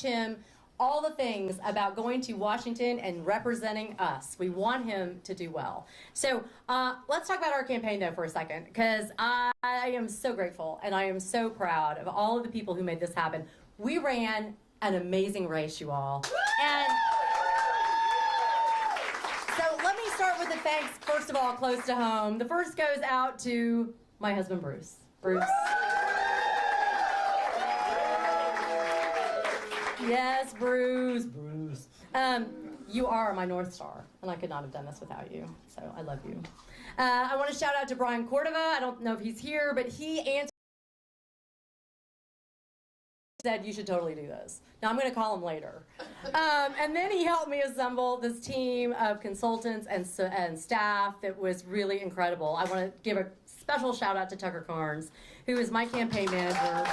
him all the things about going to Washington and representing us. We want him to do well. So let's talk about our campaign, though, for a second, because I am so grateful and I am so proud of all of the people who made this happen. We ran an amazing race, you all. And so let me start with the thanks, first of all, close to home. The first goes out to my husband, Bruce. Bruce. Yes, Bruce. Bruce. You are my North Star, and I could not have done this without you, so I love you. I want to shout out to Brian Cordova. I don't know if he's here, but he answered, said you should totally do this. Now I'm going to call him later. And then he helped me assemble this team of consultants and staff that was really incredible. I want to give a special shout out to Tucker Carnes, who is my campaign manager.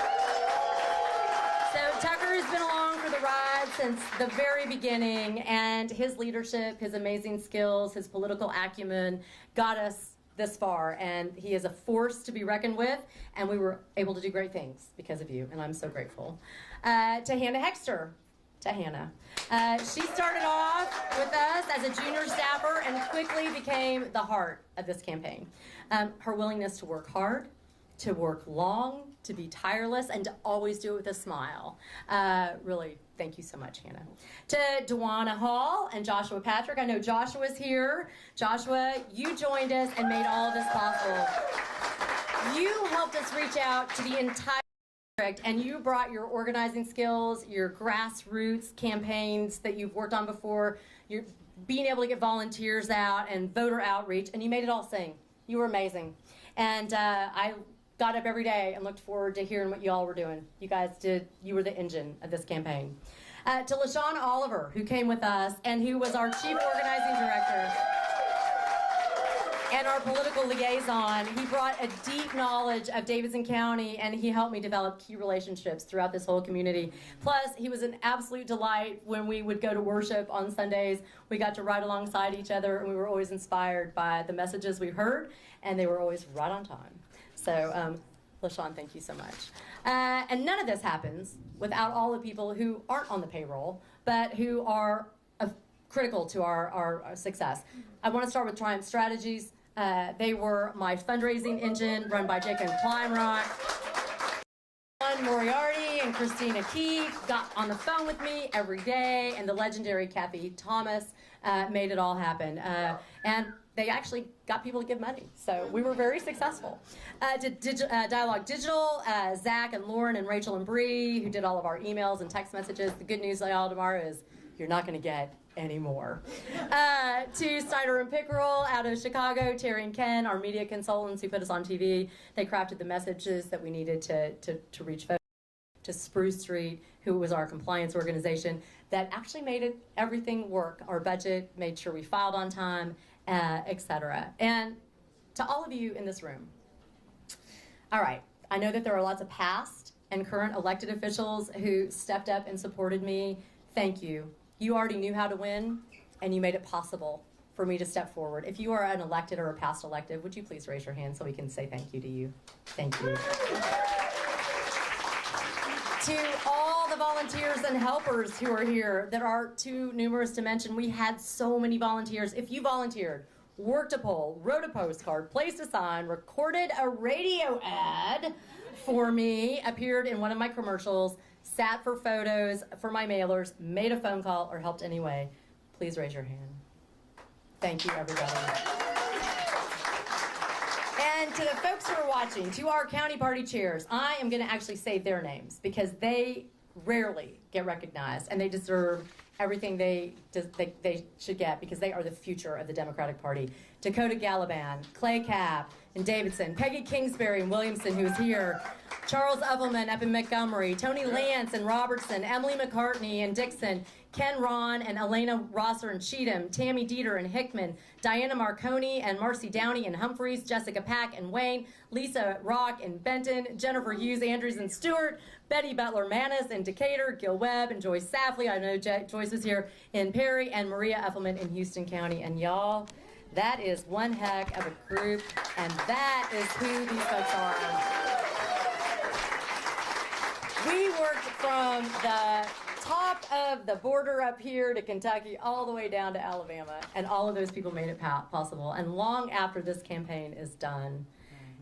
So Tucker has been along for the ride since the very beginning, and his leadership, his amazing skills, his political acumen got us this far, and he is a force to be reckoned with, and we were able to do great things because of you, and I'm so grateful. To Hannah Hexter, she started off with us as a junior staffer and quickly became the heart of this campaign. Her willingness to work hard, to work long, to be tireless, and to always do it with a smile. Really, thank you so much, Hannah. To Dewana Hall and Joshua Patrick. I know Joshua's here. Joshua, you joined us and made all of this possible. You helped us reach out to the entire district, and you brought your organizing skills, your grassroots campaigns that you've worked on before, your being able to get volunteers out and voter outreach, and you made it all sing. You were amazing. And I got up every day and looked forward to hearing what you all were doing. You guys you were the engine of this campaign. To LaShawn Oliver, who came with us and who was our chief organizing director and our political liaison. He brought a deep knowledge of Davidson County, and he helped me develop key relationships throughout this whole community. Plus, he was an absolute delight when we would go to worship on Sundays. We got to ride alongside each other, and we were always inspired by the messages we heard, and they were always right on time. So, LaShawn, thank you so much. And none of this happens without all the people who aren't on the payroll, but who are critical to our success. I want to start with Triumph Strategies. They were my fundraising engine, run by Jacob Kleinrock. Moriarty and Christina Key got on the phone with me every day, and the legendary Kathy Thomas made it all happen. And they actually got people to give money, so we were very successful. To Dialogue Digital, Zach and Lauren and Rachel and Bree, who did all of our emails and text messages. The good news, y'all, tomorrow is you're not going to get any more. To Snyder and Pickerel out of Chicago, Terry and Ken, our media consultants who put us on TV. They crafted the messages that we needed to reach folks. To Spruce Street, who was our compliance organization, that actually made everything work. Our budget, made sure we filed on time, etc. And to all of you in this room, all right, I know that there are lots of past and current elected officials who stepped up and supported me. Thank you. You already knew how to win, and you made it possible for me to step forward. If you are an elected or a past elected, would you please raise your hand so we can say thank you to you? Thank you. To all the volunteers and helpers who are here that are too numerous to mention, we had so many volunteers. If you volunteered, worked a poll, wrote a postcard, placed a sign, recorded a radio ad for me, appeared in one of my commercials, sat for photos for my mailers, made a phone call, or helped anyway, please raise your hand. Thank you, everybody. And to the folks who are watching, to our county party chairs, I am going to actually say their names because they rarely get recognized, and they deserve everything they should get because they are the future of the Democratic Party. Dakota Galaban, Clay Capp, and Davidson, Peggy Kingsbury and Williamson, who is here, Charles Evelman up in Montgomery, Tony Lance and Robertson, Emily McCartney and Dixon, Ken Ron and Elena Rosser and Cheatham, Tammy Dieter and Hickman, Diana Marconi and Marcy Downey and Humphreys, Jessica Pack and Wayne, Lisa Rock and Benton, Jennifer Hughes Andrews and Stewart, Betty Butler Manis in Decatur, Gil Webb and Joyce Safley, I know Joyce was here in Perry, and Maria Effelman in Houston County. And y'all, that is one heck of a group, and that is who these folks are. We worked from the top of the border up here to Kentucky all the way down to Alabama. And all of those people made it possible. And long after this campaign is done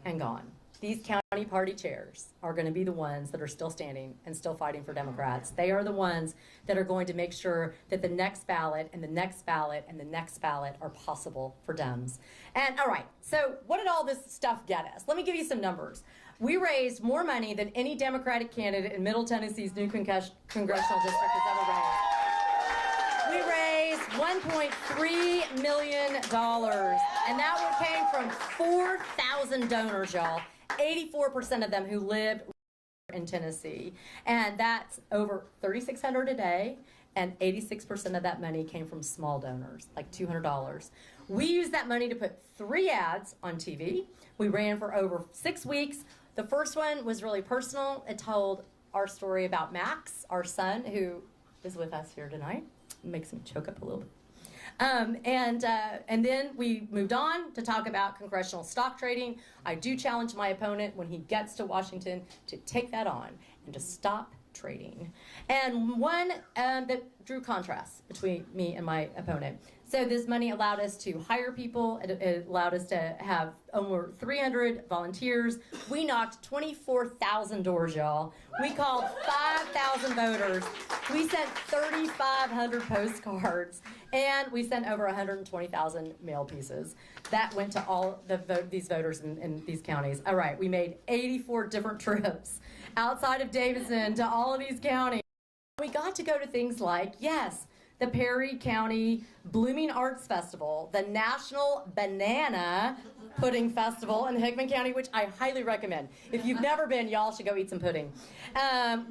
and gone, these county party chairs are going to be the ones that are still standing and still fighting for Democrats. They are the ones that are going to make sure that the next ballot and the next ballot and the next ballot are possible for Dems. And all right, so what did all this stuff get us? Let me give you some numbers. We raised more money than any Democratic candidate in Middle Tennessee's new congressional district has ever raised. We raised $1.3 million, and that one came from 4,000 donors, y'all. 84% of them who lived in Tennessee. And that's over $3,600 a day, and 86% of that money came from small donors, like $200. We used that money to put 3 ads on TV. We ran for over 6 weeks. The first one was really personal. It told our story about Max, our son, who is with us here tonight. It makes me choke up a little bit. And then we moved on to talk about congressional stock trading. I do challenge my opponent when he gets to Washington to take that on and to stop trading. And one that drew contrast between me and my opponent. So this money allowed us to hire people. It allowed us to have over 300 volunteers. We knocked 24,000 doors, y'all. We called 5,000 voters. We sent 3,500 postcards, and we sent over 120,000 mail pieces. That went to all these voters in these counties. All right, we made 84 different trips outside of Davidson to all of these counties. We got to go to things like, yes, the Perry County Blooming Arts Festival, the National Banana Pudding Festival in Hickman County, which I highly recommend. If you've never been, y'all should go eat some pudding.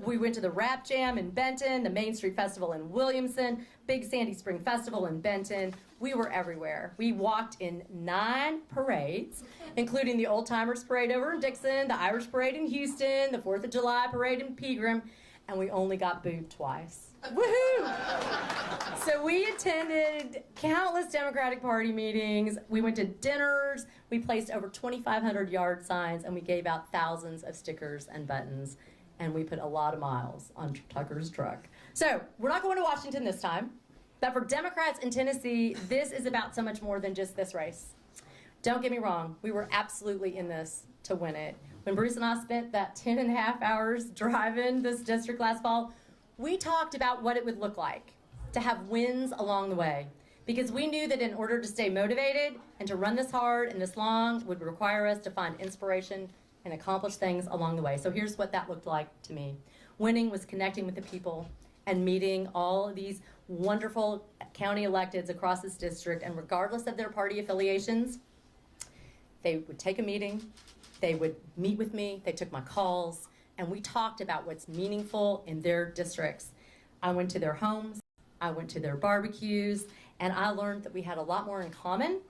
We went to the Rap Jam in Benton, the Main Street Festival in Williamson, Big Sandy Spring Festival in Benton. We were everywhere. We walked in 9 parades, including the Old Timers Parade over in Dixon, the Irish Parade in Houston, the 4th of July Parade in Pegram, and we only got booed twice. Woohoo! So we attended countless Democratic Party meetings. We went to dinners. We placed over 2,500 yard signs, and we gave out thousands of stickers and buttons. And we put a lot of miles on Tucker's truck. So we're not going to Washington this time. But for Democrats in Tennessee, this is about so much more than just this race. Don't get me wrong. We were absolutely in this to win it. When Bruce and I spent that 10.5 hours driving this district last fall, we talked about what it would look like to have wins along the way, because we knew that in order to stay motivated and to run this hard and this long would require us to find inspiration and accomplish things along the way. So here's what that looked like to me. Winning was connecting with the people and meeting all of these wonderful county electeds across this district, and regardless of their party affiliations, they would take a meeting, they would meet with me, they took my calls, and we talked about what's meaningful in their districts. I went to their homes, I went to their barbecues, and I learned that we had a lot more in common,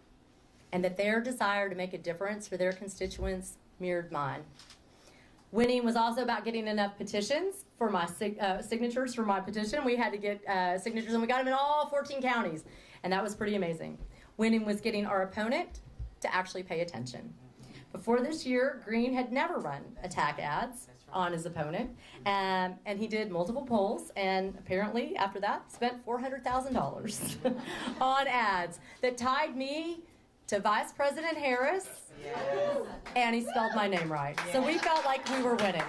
and that their desire to make a difference for their constituents mirrored mine. Winning was also about getting enough petitions for my signatures for my petition. We had to get signatures, and we got them in all 14 counties, and that was pretty amazing. Winning was getting our opponent to actually pay attention. Before this year, Green had never run attack ads on his opponent, and he did multiple polls, and apparently after that spent $400,000 on ads that tied me to Vice President Harris. Yes. And he spelled my name right. Yes. So we felt like we were winning.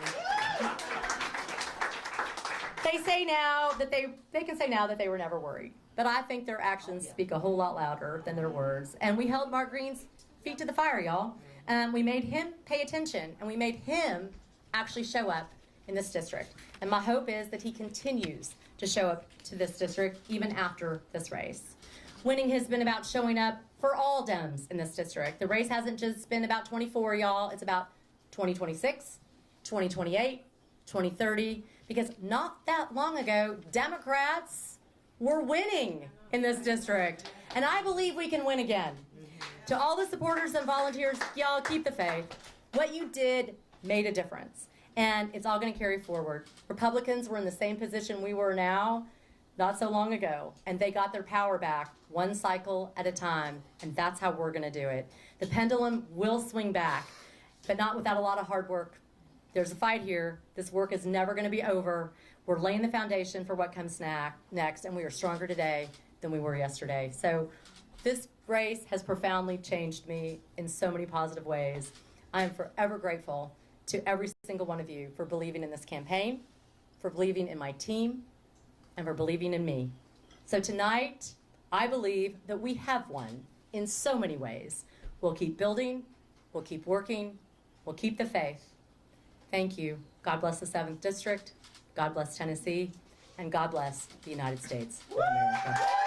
They say now that they can say now that they were never worried, but I think their actions speak a whole lot louder than their words. And we held Mark Green's feet to the fire, y'all. We made him pay attention, and we made him actually show up in this district. And my hope is that he continues to show up to this district even after this race. Winning has been about showing up for all Dems in this district. The race hasn't just been about 24, y'all. It's about 2026, 2028, 2030, because not that long ago, Democrats were winning in this district. And I believe we can win again. To all the supporters and volunteers, y'all keep the faith. What you did made a difference, and it's all going to carry forward. Republicans were in the same position we were now not so long ago, and they got their power back one cycle at a time, and that's how we're going to do it. The pendulum will swing back, but not without a lot of hard work. There's a fight here. This work is never going to be over. We're laying the foundation for what comes next, and we are stronger today than we were yesterday. So this race has profoundly changed me in so many positive ways. I am forever grateful to every single one of you for believing in this campaign, for believing in my team, and for believing in me. So tonight, I believe that we have won in so many ways. We'll keep building, we'll keep working, we'll keep the faith. Thank you. God bless the 7th District, God bless Tennessee, and God bless the United States of America.